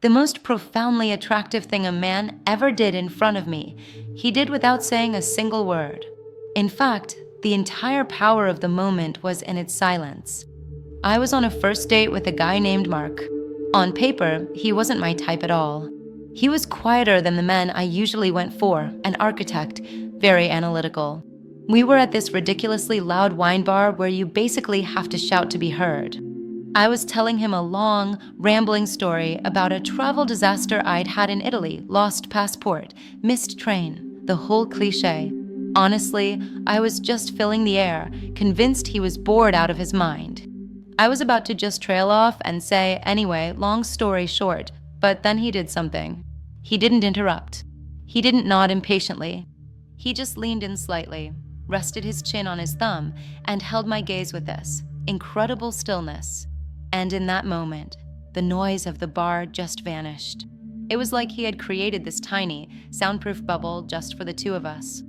The most profoundly attractive thing a man ever did in front of me, he did without saying a single word. In fact, the entire power of the moment was in its silence. I was on a first date with a guy named Mark. On paper, he wasn't my type at all. He was quieter than the men I usually went for, an architect, very analytical. We were at this ridiculously loud wine bar where you basically have to shout to be heard. I was telling him a long, rambling story about a travel disaster I'd had in Italy, lost passport, missed train, the whole cliché. Honestly, I was just filling the air, convinced he was bored out of his mind. I was about to just trail off and say, anyway, long story short, but then he did something. He didn't interrupt. He didn't nod impatiently. He just leaned in slightly, rested his chin on his thumb, and held my gaze with this incredible stillness. And in that moment, the noise of the bar just vanished. It was like he had created this tiny, soundproof bubble just for the two of us.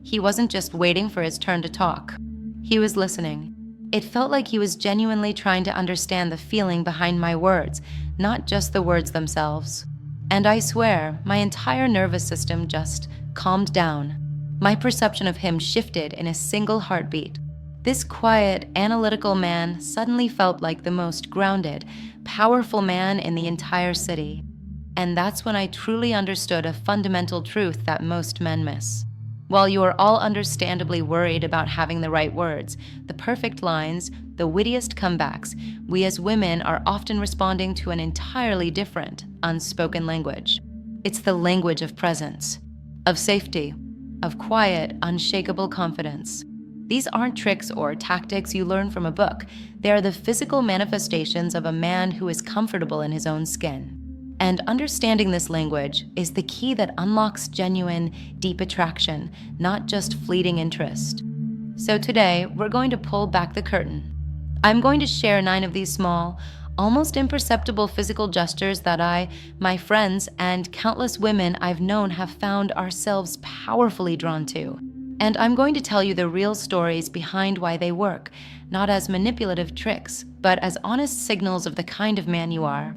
He wasn't just waiting for his turn to talk. He was listening. It felt like he was genuinely trying to understand the feeling behind my words, not just the words themselves. And I swear, my entire nervous system just calmed down. My perception of him shifted in a single heartbeat. This quiet, analytical man suddenly felt like the most grounded, powerful man in the entire city. And that's when I truly understood a fundamental truth that most men miss. While you are all understandably worried about having the right words, the perfect lines, the wittiest comebacks, we as women are often responding to an entirely different, unspoken language. It's the language of presence, of safety, of quiet, unshakable confidence. These aren't tricks or tactics you learn from a book. They are the physical manifestations of a man who is comfortable in his own skin. And understanding this language is the key that unlocks genuine, deep attraction, not just fleeting interest. So today, we're going to pull back the curtain. I'm going to share 9 of these small, almost imperceptible physical gestures that I, my friends, and countless women I've known have found ourselves powerfully drawn to. And I'm going to tell you the real stories behind why they work, not as manipulative tricks, but as honest signals of the kind of man you are.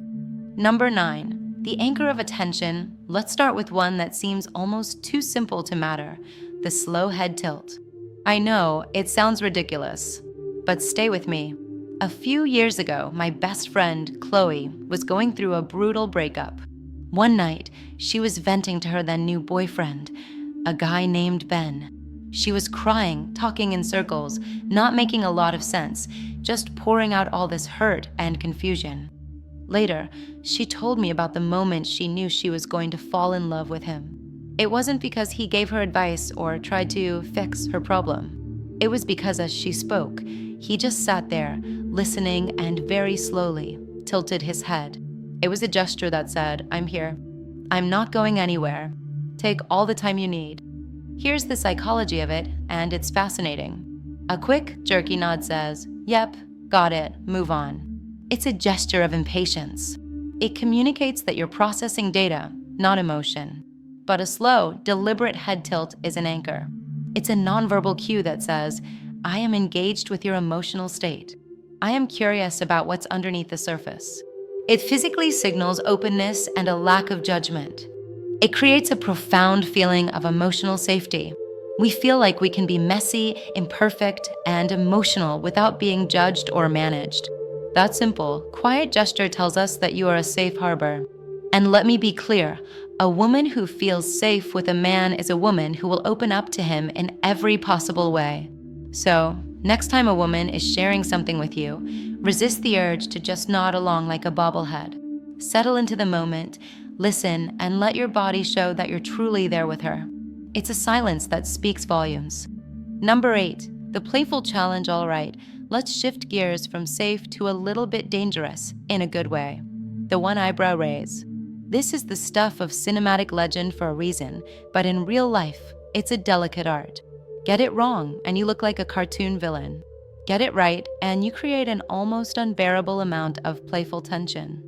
Number 9, the anchor of attention. Let's start with one that seems almost too simple to matter, the slow head tilt. I know, it sounds ridiculous, but stay with me. A few years ago, my best friend, Chloe, was going through a brutal breakup. One night, she was venting to her then new boyfriend, a guy named Ben. She was crying, talking in circles, not making a lot of sense, just pouring out all this hurt and confusion. Later, she told me about the moment she knew she was going to fall in love with him. It wasn't because he gave her advice or tried to fix her problem. It was because as she spoke, he just sat there, listening and very slowly tilted his head. It was a gesture that said, "I'm here. I'm not going anywhere. Take all the time you need." Here's the psychology of it, and it's fascinating. A quick, jerky nod says, "Yep, got it, move on." It's a gesture of impatience. It communicates that you're processing data, not emotion. But a slow, deliberate head tilt is an anchor. It's a nonverbal cue that says, "I am engaged with your emotional state. I am curious about what's underneath the surface." It physically signals openness and a lack of judgment. It creates a profound feeling of emotional safety. We feel like we can be messy, imperfect, and emotional without being judged or managed. That simple, quiet gesture tells us that you are a safe harbor. And let me be clear, a woman who feels safe with a man is a woman who will open up to him in every possible way. So, next time a woman is sharing something with you, resist the urge to just nod along like a bobblehead. Settle into the moment, listen, and let your body show that you're truly there with her. It's a silence that speaks volumes. Number 8, the playful challenge. All right, let's shift gears from safe to a little bit dangerous, in a good way. The one-eyebrow raise. This is the stuff of cinematic legend for a reason, but in real life, it's a delicate art. Get it wrong, and you look like a cartoon villain. Get it right, and you create an almost unbearable amount of playful tension.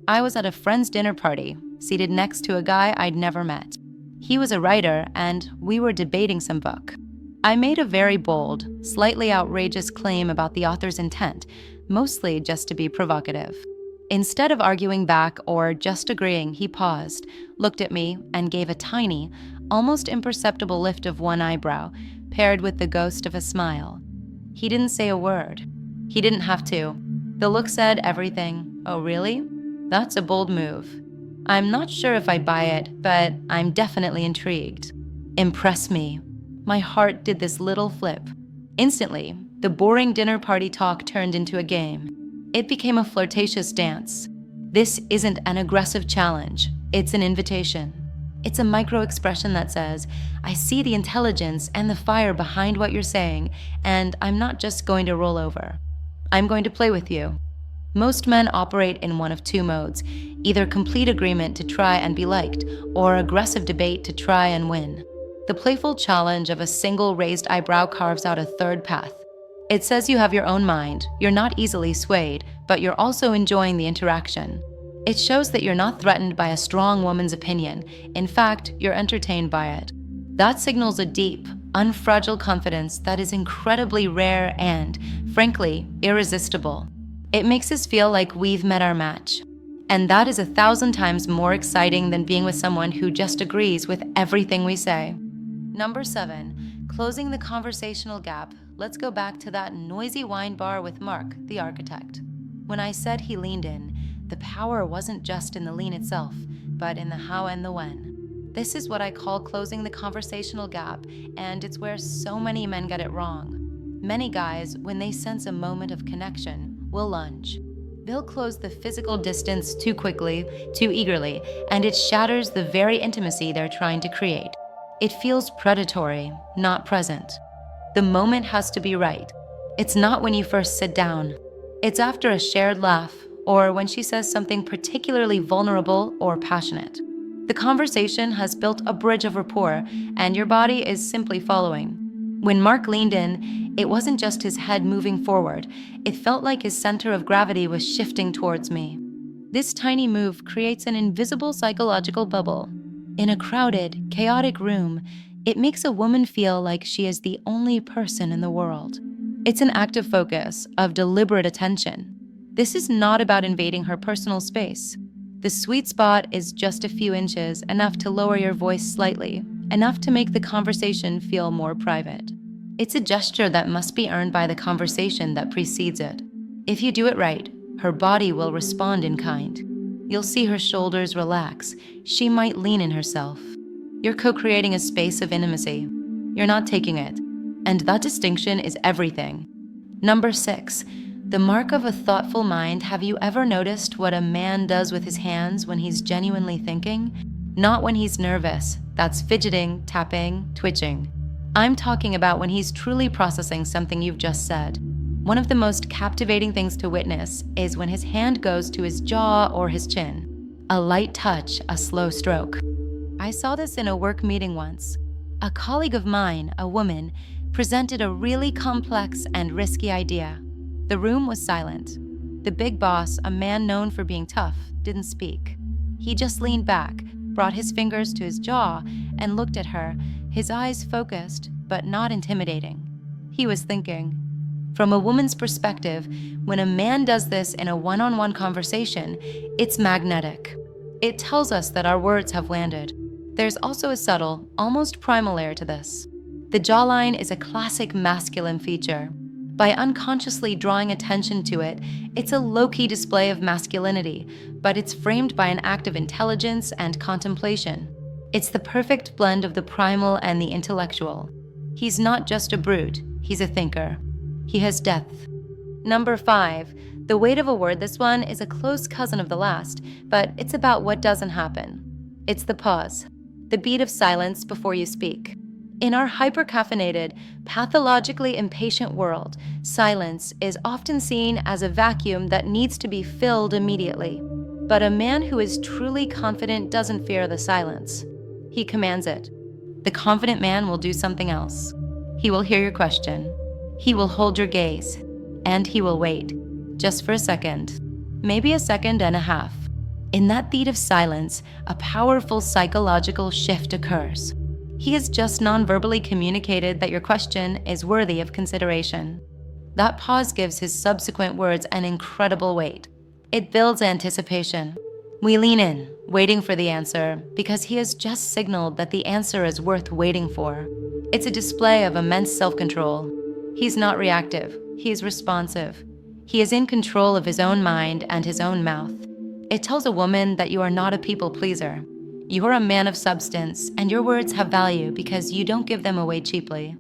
I was at a friend's dinner party, seated next to a guy I'd never met. He was a writer, and we were debating some book. I made a very bold, slightly outrageous claim about the author's intent, mostly just to be provocative. Instead of arguing back or just agreeing, he paused, looked at me, and gave a tiny, almost imperceptible lift of one eyebrow, paired with the ghost of a smile. He didn't say a word. He didn't have to. The look said everything. Oh, really? That's a bold move. I'm not sure if I buy it, but I'm definitely intrigued. Impress me. My heart did this little flip. Instantly, the boring dinner party talk turned into a game. It became a flirtatious dance. This isn't an aggressive challenge. It's an invitation. It's a micro-expression that says, I see the intelligence and the fire behind what you're saying, and I'm not just going to roll over. I'm going to play with you. Most men operate in one of two modes, either complete agreement to try and be liked, or aggressive debate to try and win. The playful challenge of a single raised eyebrow carves out a third path. It says you have your own mind, you're not easily swayed, but you're also enjoying the interaction. It shows that you're not threatened by a strong woman's opinion. In fact, you're entertained by it. That signals a deep, unfragile confidence that is incredibly rare and, frankly, irresistible. It makes us feel like we've met our match. And that is 1,000 times more exciting than being with someone who just agrees with everything we say. Number 7, closing the conversational gap. Let's go back to that noisy wine bar with Mark, the architect. When I said he leaned in, the power wasn't just in the lean itself, but in the how and the when. This is what I call closing the conversational gap, and it's where so many men get it wrong. Many guys, when they sense a moment of connection, will lunge. They'll close the physical distance too quickly, too eagerly, and it shatters the very intimacy they're trying to create. It feels predatory, not present. The moment has to be right. It's not when you first sit down. It's after a shared laugh, or when she says something particularly vulnerable or passionate. The conversation has built a bridge of rapport, and your body is simply following. When Mark leaned in, it wasn't just his head moving forward. It felt like his center of gravity was shifting towards me. This tiny move creates an invisible psychological bubble. In a crowded, chaotic room, it makes a woman feel like she is the only person in the world. It's an active focus of deliberate attention. This is not about invading her personal space. The sweet spot is just a few inches, enough to lower your voice slightly, enough to make the conversation feel more private. It's a gesture that must be earned by the conversation that precedes it. If you do it right, her body will respond in kind. You'll see her shoulders relax. She might lean in herself. You're co-creating a space of intimacy. You're not taking it. And that distinction is everything. Number 6, the mark of a thoughtful mind. Have you ever noticed what a man does with his hands when he's genuinely thinking? Not when he's nervous. That's fidgeting, tapping, twitching. I'm talking about when he's truly processing something you've just said. One of the most captivating things to witness is when his hand goes to his jaw or his chin. A light touch, a slow stroke. I saw this in a work meeting once. A colleague of mine, a woman, presented a really complex and risky idea. The room was silent. The big boss, a man known for being tough, didn't speak. He just leaned back, brought his fingers to his jaw, and looked at her, his eyes focused, but not intimidating. He was thinking. From a woman's perspective, when a man does this in a one-on-one conversation, it's magnetic. It tells us that our words have landed. There's also a subtle, almost primal layer to this. The jawline is a classic masculine feature. By unconsciously drawing attention to it, it's a low-key display of masculinity, but it's framed by an act of intelligence and contemplation. It's the perfect blend of the primal and the intellectual. He's not just a brute, he's a thinker. He has depth. Number 5, the weight of a word. This one is a close cousin of the last, but it's about what doesn't happen. It's the pause, the beat of silence before you speak. In our hyper-caffeinated, pathologically impatient world, silence is often seen as a vacuum that needs to be filled immediately. But a man who is truly confident doesn't fear the silence. He commands it. The confident man will do something else. He will hear your question. He will hold your gaze. And he will wait, just for a second, maybe a second and a half. In that beat of silence, a powerful psychological shift occurs. He has just non-verbally communicated that your question is worthy of consideration. That pause gives his subsequent words an incredible weight. It builds anticipation. We lean in, waiting for the answer, because he has just signaled that the answer is worth waiting for. It's a display of immense self-control. He's not reactive, he's responsive. He is in control of his own mind and his own mouth. It tells a woman that you are not a people pleaser. You are a man of substance, and your words have value because you don't give them away cheaply.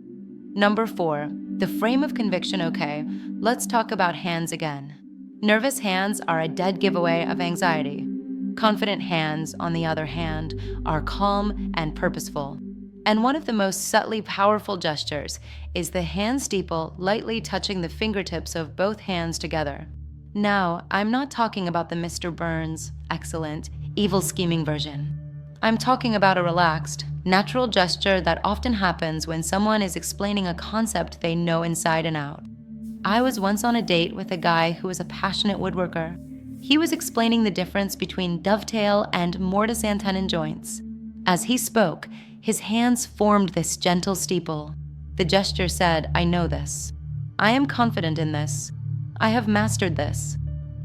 Number 4, the frame of conviction. Okay, let's talk about hands again. Nervous hands are a dead giveaway of anxiety. Confident hands, on the other hand, are calm and purposeful. And one of the most subtly powerful gestures is the hand steeple lightly touching the fingertips of both hands together. Now, I'm not talking about the Mr. Burns, excellent, evil scheming version. I'm talking about a relaxed, natural gesture that often happens when someone is explaining a concept they know inside and out. I was once on a date with a guy who was a passionate woodworker. He was explaining the difference between dovetail and mortise and tenon joints. As he spoke, his hands formed this gentle steeple. The gesture said, "I know this. I am confident in this. I have mastered this."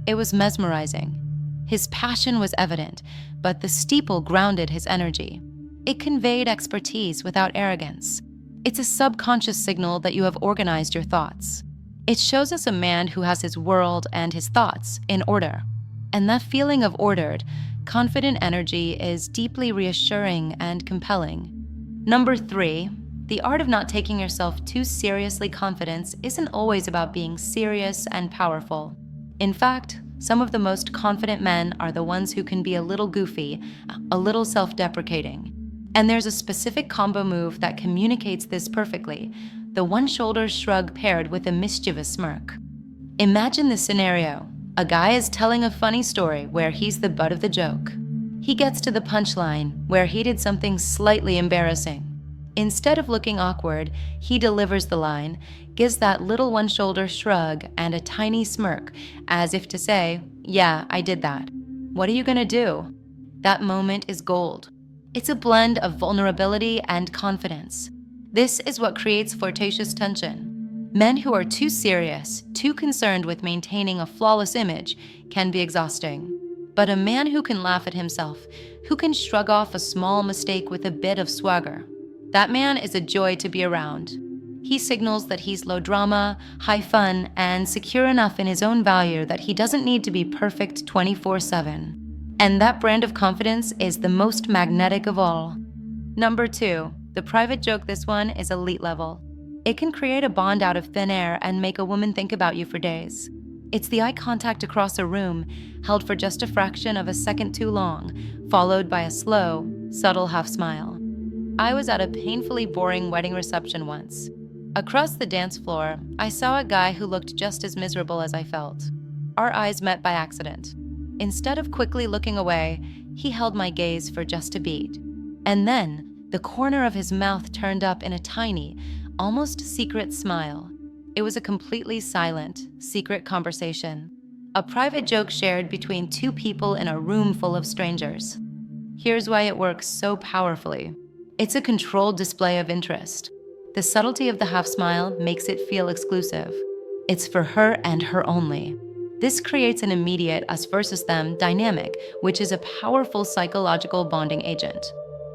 It was mesmerizing. His passion was evident, but the steeple grounded his energy. It conveyed expertise without arrogance. It's a subconscious signal that you have organized your thoughts. It shows us a man who has his world and his thoughts in order. And that feeling of ordered, confident energy is deeply reassuring and compelling. Number 3, the art of not taking yourself too seriously. Confidence isn't always about being serious and powerful. In fact, some of the most confident men are the ones who can be a little goofy, a little self-deprecating. And there's a specific combo move that communicates this perfectly: the one-shoulder shrug paired with a mischievous smirk. Imagine this scenario. A guy is telling a funny story where he's the butt of the joke. He gets to the punchline where he did something slightly embarrassing. Instead of looking awkward, he delivers the line, gives that little one-shoulder shrug and a tiny smirk, as if to say, "Yeah, I did that. What are you gonna do?" That moment is gold. It's a blend of vulnerability and confidence. This is what creates flirtatious tension. Men who are too serious, too concerned with maintaining a flawless image, can be exhausting. But a man who can laugh at himself, who can shrug off a small mistake with a bit of swagger, that man is a joy to be around. He signals that he's low drama, high fun, and secure enough in his own value that he doesn't need to be perfect 24/7. And that brand of confidence is the most magnetic of all. Number 2, the private joke. This one is elite level. It can create a bond out of thin air and make a woman think about you for days. It's the eye contact across a room, held for just a fraction of a second too long, followed by a slow, subtle half smile. I was at a painfully boring wedding reception once. Across the dance floor, I saw a guy who looked just as miserable as I felt. Our eyes met by accident. Instead of quickly looking away, he held my gaze for just a beat. And then, the corner of his mouth turned up in a tiny, almost secret smile. It was a completely silent, secret conversation. A private joke shared between two people in a room full of strangers. Here's why it works so powerfully. It's a controlled display of interest. The subtlety of the half smile makes it feel exclusive. It's for her and her only. This creates an immediate us versus them dynamic, which is a powerful psychological bonding agent.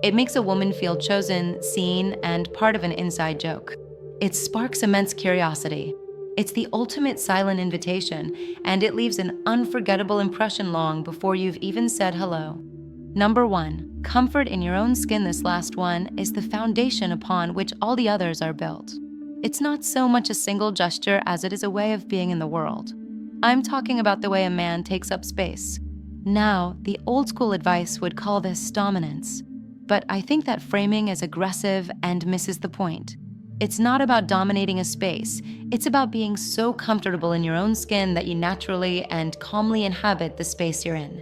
It makes a woman feel chosen, seen, and part of an inside joke. It sparks immense curiosity. It's the ultimate silent invitation, and it leaves an unforgettable impression long before you've even said hello. Number 1, comfort in your own skin. This last one is the foundation upon which all the others are built. It's not so much a single gesture as it is a way of being in the world. I'm talking about the way a man takes up space. Now, the old school advice would call this dominance. But I think that framing is aggressive and misses the point. It's not about dominating a space. It's about being so comfortable in your own skin that you naturally and calmly inhabit the space you're in.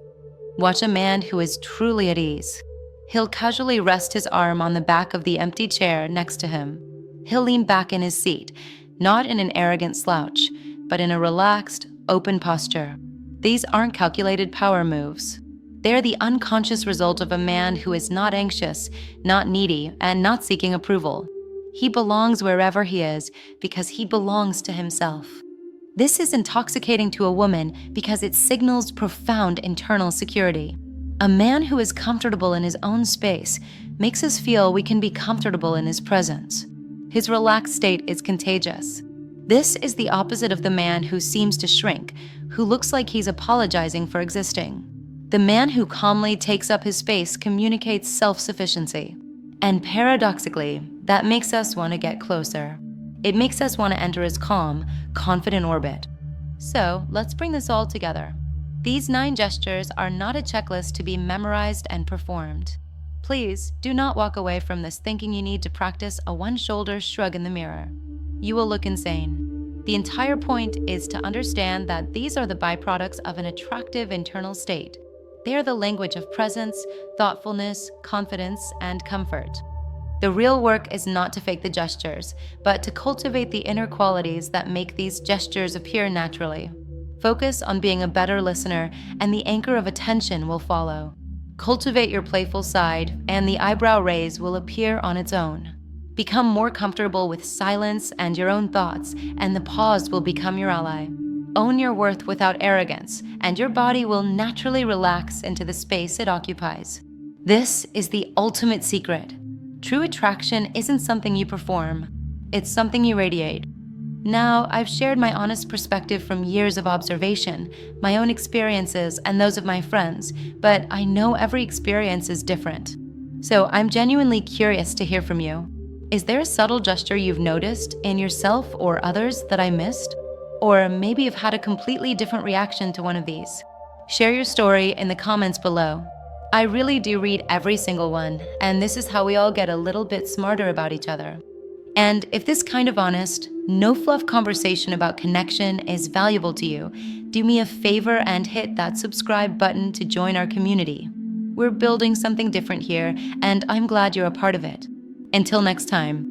Watch a man who is truly at ease. He'll casually rest his arm on the back of the empty chair next to him. He'll lean back in his seat, not in an arrogant slouch, but in a relaxed, open posture. These aren't calculated power moves. They're the unconscious result of a man who is not anxious, not needy, and not seeking approval. He belongs wherever he is because he belongs to himself. This is intoxicating to a woman because it signals profound internal security. A man who is comfortable in his own space makes us feel we can be comfortable in his presence. His relaxed state is contagious. This is the opposite of the man who seems to shrink, who looks like he's apologizing for existing. The man who calmly takes up his space communicates self-sufficiency. And paradoxically, that makes us want to get closer. It makes us want to enter his calm, confident orbit. So let's bring this all together. These 9 gestures are not a checklist to be memorized and performed. Please do not walk away from this thinking you need to practice a one-shoulder shrug in the mirror. You will look insane. The entire point is to understand that these are the byproducts of an attractive internal state. They are the language of presence, thoughtfulness, confidence, and comfort. The real work is not to fake the gestures, but to cultivate the inner qualities that make these gestures appear naturally. Focus on being a better listener, and the anchor of attention will follow. Cultivate your playful side, and the eyebrow raise will appear on its own. Become more comfortable with silence and your own thoughts, and the pause will become your ally. Own your worth without arrogance, and your body will naturally relax into the space it occupies. This is the ultimate secret. True attraction isn't something you perform, it's something you radiate. Now, I've shared my honest perspective from years of observation, my own experiences and those of my friends, but I know every experience is different. So I'm genuinely curious to hear from you. Is there a subtle gesture you've noticed in yourself or others that I missed? Or maybe you've had a completely different reaction to one of these. Share your story in the comments below. I really do read every single one, and this is how we all get a little bit smarter about each other. And if this kind of honest, no-fluff conversation about connection is valuable to you, do me a favor and hit that subscribe button to join our community. We're building something different here, and I'm glad you're a part of it. Until next time,